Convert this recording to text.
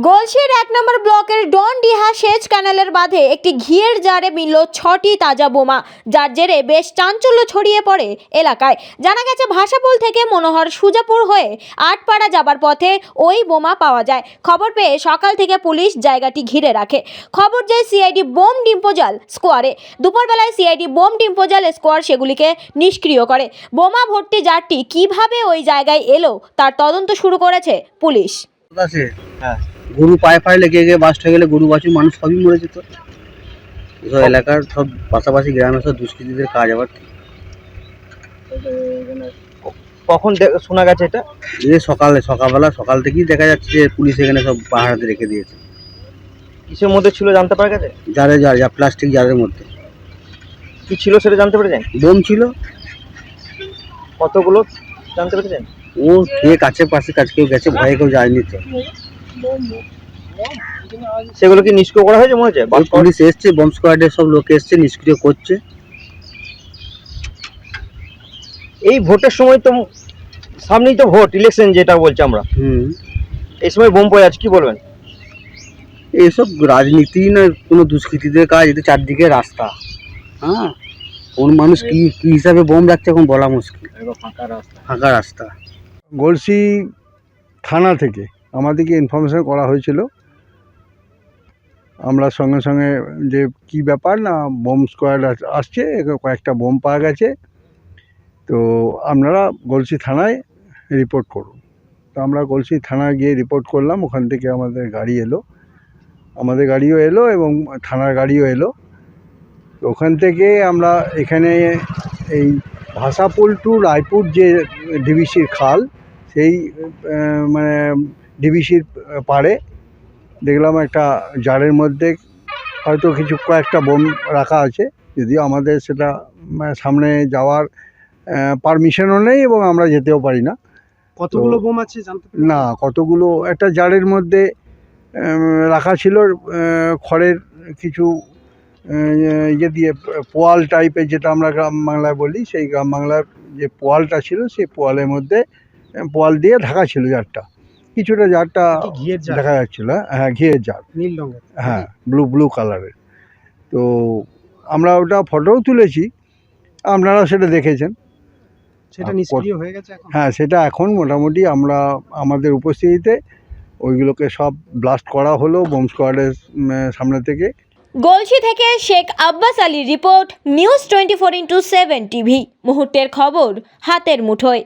গলসির ১ নম্বর ব্লকের ডনডিহা সেচ ক্যানেলের বাঁধে একটি ঘিয়ের জারে মিলল ৬টি তাজা বোমা, যার জেরে বেশ চাঞ্চল্য ছড়িয়ে পড়ে এলাকায়। জানা গেছে ভাষাপুল থেকে মনোহর সুজাপুর হয়ে আটপাড়া যাবার পথে ওই বোমা পাওয়া যায়। খবর পেয়ে সকাল থেকে পুলিশ জায়গাটি ঘিরে রাখে। খবর যায় সিআইডি বোম ডিম্পোজাল স্কোয়ারে। দুপুরবেলায় সিআইডি বোম ডিম্পোজাল স্কোয়ার সেগুলিকে নিষ্ক্রিয় করে। বোমা ভর্তি জারটি কিভাবে ওই জায়গায় এলো তার তদন্ত শুরু করেছে পুলিশ। হ্যাঁ, গরু পায়ে লেগে গিয়ে বাস্ট হয়ে গেলে গরু বাছুর মানুষ সবই মরে যেত। এসব এলাকার সব পাশাপাশি গ্রামের সব দুষ্কৃতীদের কাজ। আবার কখন শোনা গেছে এটা? সকাল থেকেই দেখা যাচ্ছে যে পুলিশ এখানে সব পাহারাতে রেখে দিয়েছে। কিসের মধ্যে ছিল জানতে পারা গেছে? যা প্লাস্টিক জারের মধ্যে কি ছিল সেটা জানতে পেরেছেন? বোম ছিল। কতগুলো জানতে পেরেছেন? ও কে কাছে পাশে কাজ কেউ গেছে, ভয়ে কেউ যায়নি তো। সেগুলো কি নিষ্ক্রিয় করা হয়েছে মনে হচ্ছে? পুলিশ এসছে, বোম স্কোয়াডের সব লোক এসছে, নিষ্ক্রিয় করছে। এই ভোটের সময় তো সামনেই তো ভোট ইলেকশন যেটা বলছি আমরা, এই সময় বোম পড়ে আছে, কি বলবেন? এইসব রাজনীতি না কোনো দুষ্কৃতীদের কাজ। এটা চারদিকে রাস্তা, হ্যাঁ, কোন মানুষ কি হিসাবে বোম রাখছে এখন বলা মুশকিল। ফাঁকা রাস্তা। গলসি থানা থেকে আমাদেরকে ইনফরমেশন করা হয়েছিল। আমরা সঙ্গে সঙ্গে যে কি ব্যাপার না বোম স্কোয়াড আসছে, কয়েকটা বোম পাওয়া গেছে, তো আপনারা গলসি থানায় রিপোর্ট করুন। তো আমরা গলসি থানায় গিয়ে রিপোর্ট করলাম। ওখান থেকে আমাদের গাড়িও এলো এবং থানার গাড়িও এলো। তো ওখান থেকে আমরা এখানে এই ভাষাপুল টু রায়পুর যে ডিবিসির খাল, সেই মানে ডিবিসির পাড়ে দেখলাম একটা জারের মধ্যে হয়তো কয়েকটা বোম রাখা আছে। যদিও আমাদের সেটা সামনে যাওয়ার পারমিশনও নেই এবং আমরা যেতেও পারি না। কতগুলো বোম আছে জানতে পারি না, কতগুলো একটা জারের মধ্যে রাখা ছিল। খড়ের কিছু ইয়ে দিয়ে পোয়াল টাইপের, যেটা আমরা গ্রাম বাংলায় বলি, সেই গ্রাম বাংলার যে পোয়ালটা ছিল সেই পোয়ালের মধ্যে পোয়াল দিয়ে ঢাকা ছিল জারটা। কিছুটা জারটা ঘিয়ের জার দেখা যাচ্ছিল। হ্যাঁ, ঘিয়ের জার, নীল রঙের। হ্যাঁ, ব্লু কালারের। তো আমরা ওটা ফটোও তুলেছি, আপনারা সেটা দেখেছেন। সেটা নিষ্ক্রিয় হয়ে গেছে এখন? হ্যাঁ, সেটা এখন মোটামুটি আমরা আমাদের উপস্থিতিতে ওইগুলোকে সব ব্লাস্ট করা হলো বোম স্কোয়াডের সামনে থেকে। গলসি থেকে শেখ আব্বাস আলীর রিপোর্ট, নিউজ 24x7 টিভি। মুহূর্তের খবর হাতের মুঠোয়।